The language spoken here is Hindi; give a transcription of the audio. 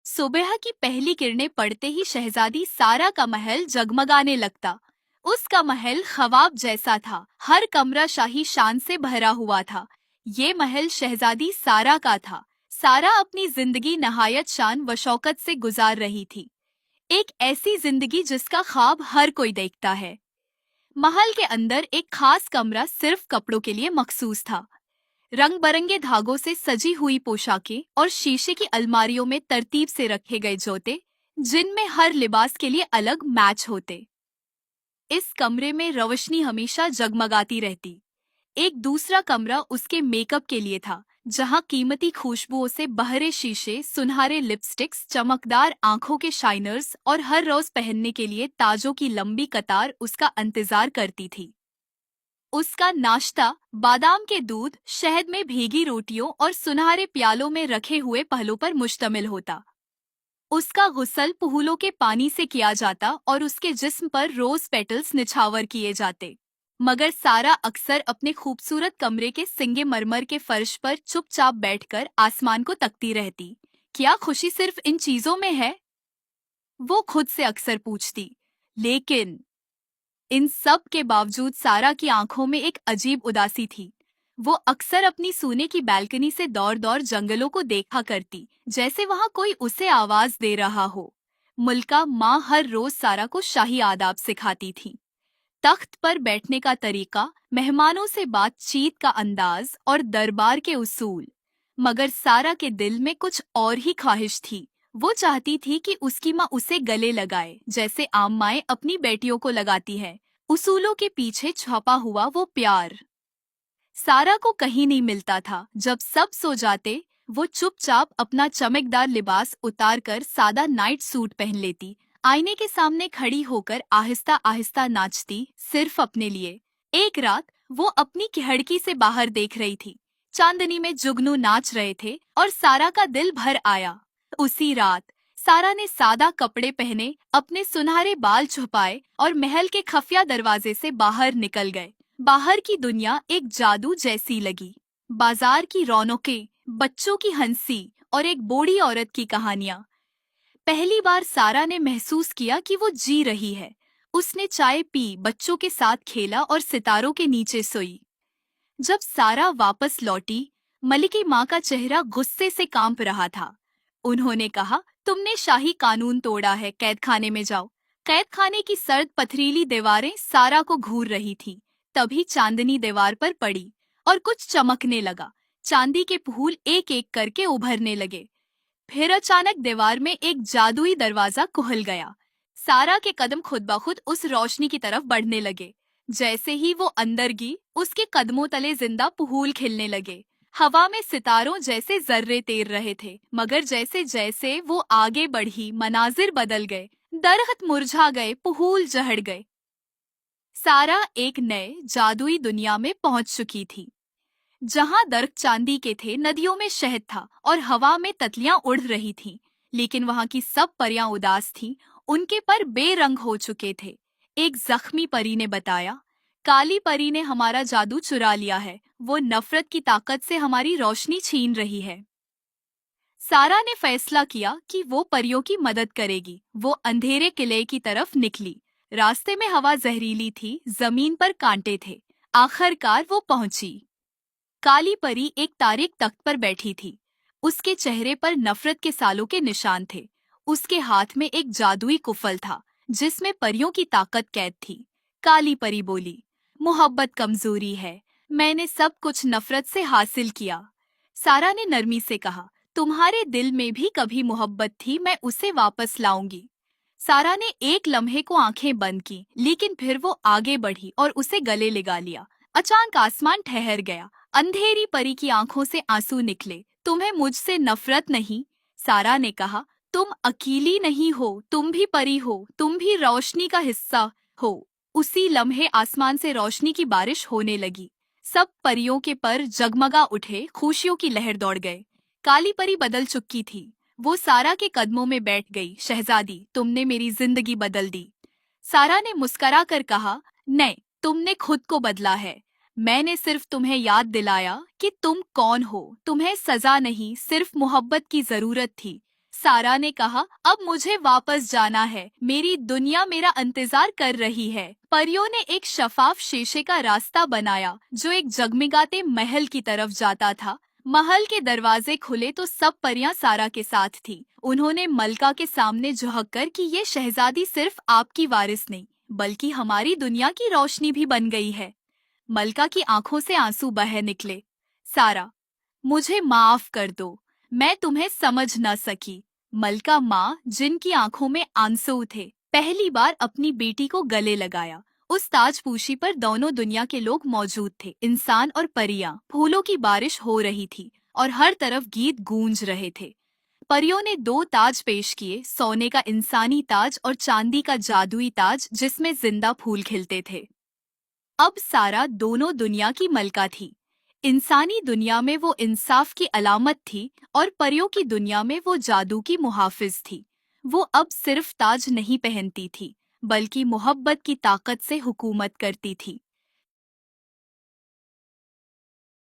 सुबह की पहली किरणें पड़ते ही शहजादी सारा का महल जगमगाने लगता। उसका महल ख्वाब जैसा था, हर कमरा शाही शान से भरा हुआ था। ये महल शहजादी सारा का था। सारा अपनी जिंदगी नहायत शान व शौकत से गुजार रही थी। एक ऐसी जिंदगी जिसका ख्वाब हर कोई देखता है। महल के अंदर एक खास कमरा सिर्फ कपड़ों के लिए मखसूस था। रंग बरंगे धागों से सजी हुई पोशाकें और शीशे की अलमारियों में तरतीब से रखे गए जूते, जिनमें हर लिबास के लिए अलग मैच होते। इस कमरे में रोशनी हमेशा जगमगाती रहती। एक दूसरा कमरा उसके मेकअप के लिए था, जहां कीमती खुशबुओं से बहरे शीशे, सुनहरे लिपस्टिक्स, चमकदार आंखों के शाइनर्स और हर रोज पहनने के लिए ताजों की लंबी कतार उसका इंतजार करती थी। उसका नाश्ता बादाम के दूध, शहद में भीगी रोटियों और सुनहरे प्यालों में रखे हुए पहलों पर मुश्तमिल होता। उसका गुस्ल फूलों के पानी से किया जाता और उसके जिस्म पर रोज पेटल्स निछावर किए जाते। मगर सारा अक्सर अपने खूबसूरत कमरे के सिंगे मरमर के फर्श पर चुपचाप बैठकर आसमान को तकती रहती। क्या खुशी सिर्फ इन चीजों में है? वो खुद से अक्सर पूछती। लेकिन इन सब के बावजूद सारा की आंखों में एक अजीब उदासी थी। वो अक्सर अपनी सोने की बालकनी से दौड़ दौड़ जंगलों को देखा करती, जैसे वहां कोई उसे आवाज दे रहा हो। मुल्का माँ हर रोज सारा को शाही आदाब सिखाती थी। तख्त पर बैठने का तरीका, मेहमानों से बातचीत का अंदाज और दरबार के उसूल। मगर सारा के दिल में कुछ और ही ख्वाहिश थी। वो चाहती थी कि उसकी माँ उसे गले लगाए, जैसे आम माएं अपनी बेटियों को लगाती है। उसूलों के पीछे छुपा हुआ वो प्यार सारा को कहीं नहीं मिलता था। जब सब सो जाते, वो चुपचाप अपना चमकदार लिबास उतारकर सादा नाइट सूट पहन लेती। आईने के सामने खड़ी होकर आहिस्ता आहिस्ता नाचती, सिर्फ अपने लिए। एक रात वो अपनी खिड़की से बाहर देख रही थी। चांदनी में जुगनू नाच रहे थे और सारा का दिल भर आया। उसी रात सारा ने सादा कपड़े पहने, अपने सुनहरे बाल छुपाए और महल के खुफिया दरवाजे से बाहर निकल गए। बाहर की दुनिया एक जादू जैसी लगी। बाजार की रौनकें, बच्चों की हंसी और एक बूढ़ी औरत की कहानियां। पहली बार सारा ने महसूस किया कि वो जी रही है। उसने चाय पी, बच्चों के साथ खेला और सितारों के नीचे सोई। जब सारा वापस लौटी, मलिकी माँ का चेहरा गुस्से से कांप रहा था। उन्होंने कहा, तुमने शाही कानून तोड़ा है, कैद खाने में जाओ। कैद खाने की सर्द पथरीली दीवारें सारा को घूर रही थी। तभी चांदनी दीवार पर पड़ी और कुछ चमकने लगा। चांदी के फूल एक एक करके उभरने लगे। फिर अचानक दीवार में एक जादुई दरवाजा खुल गया। सारा के कदम खुद ब खुद उस रोशनी की तरफ बढ़ने लगे। जैसे ही वो अंदर गई, उसके कदमों तले जिंदा फूल खिलने लगे। हवा में सितारों जैसे जर्रे तैर रहे थे। मगर जैसे जैसे वो आगे बढ़ी, मनाजिर बदल गए। दरख्त मुरझा गए, फूल झड़ गए। सारा एक नए जादुई दुनिया में पहुंच चुकी थी, जहां दरख्त चांदी के थे, नदियों में शहद था और हवा में तितलियां उड़ रही थीं। लेकिन वहां की सब परियां उदास थीं, उनके पर बेरंग हो चुके थे। एक जख्मी परी ने बताया, काली परी ने हमारा जादू चुरा लिया है। वो नफरत की ताकत से हमारी रोशनी छीन रही है। सारा ने फैसला किया कि वो परियों की मदद करेगी। वो अंधेरे किले की तरफ निकली। रास्ते में हवा जहरीली थी, जमीन पर कांटे थे। आखिरकार वो पहुंची। काली परी एक तारीक तख्त पर बैठी थी। उसके चेहरे पर नफरत के सालों के निशान थे। उसके हाथ में एक जादुई कुफल था, जिसमें परियों की ताकत कैद थी। काली परी बोली, मोहब्बत कमजोरी है। मैंने सब कुछ नफरत से हासिल किया। सारा ने नरमी से कहा, तुम्हारे दिल में भी कभी मोहब्बत थी, मैं उसे वापस लाऊंगी। सारा ने एक लम्हे को आंखें बंद की, लेकिन फिर वो आगे बढ़ी और उसे गले लगा लिया। अचानक आसमान ठहर गया। अंधेरी परी की आंखों से आंसू निकले। तुम्हें मुझसे नफरत नहीं, सारा ने कहा। तुम अकेली नहीं हो, तुम भी परी हो, तुम भी रोशनी का हिस्सा हो। उसी लम्हे आसमान से रोशनी की बारिश होने लगी। सब परियों के पर जगमगा उठे, खुशियों की लहर दौड़ गए। काली परी बदल चुकी थी। वो सारा के कदमों में बैठ गई। शहजादी, तुमने मेरी जिंदगी बदल दी। सारा ने मुस्करा कर कहा, नहीं, तुमने खुद को बदला है। मैंने सिर्फ तुम्हें याद दिलाया कि तुम कौन हो। तुम्हें सजा नहीं, सिर्फ मोहब्बत की जरूरत थी। सारा ने कहा, अब मुझे वापस जाना है, मेरी दुनिया मेरा इंतजार कर रही है। परियों ने एक शफाफ शीशे का रास्ता बनाया जो एक जगमगाते महल की तरफ जाता था। महल के दरवाजे खुले तो सब परियां सारा के साथ थी। उन्होंने मलका के सामने झुक कर कि ये शहजादी सिर्फ आपकी वारिस नहीं बल्कि हमारी दुनिया की रोशनी भी बन गई है। मलका की आंखों से आंसू बह निकले। सारा, मुझे माफ कर दो, मैं तुम्हें समझ न सकी। मलका माँ, जिनकी आंखों में आंसू थे, पहली बार अपनी बेटी को गले लगाया। उस ताजपूशी पर दोनों दुनिया के लोग मौजूद थे, इंसान और परियां। फूलों की बारिश हो रही थी और हर तरफ गीत गूंज रहे थे। परियों ने दो ताज पेश किए, सोने का इंसानी ताज और चांदी का जादुई ताज जिसमें जिंदा फूल खिलते थे। अब सारा दोनों दुनिया की मलका थी। इंसानी दुनिया में वो इंसाफ की अलामत थी और परियों की दुनिया में वो जादू की मुहाफिज थी। वो अब सिर्फ ताज नहीं पहनती थी बल्कि मोहब्बत की ताकत से हुकूमत करती थी।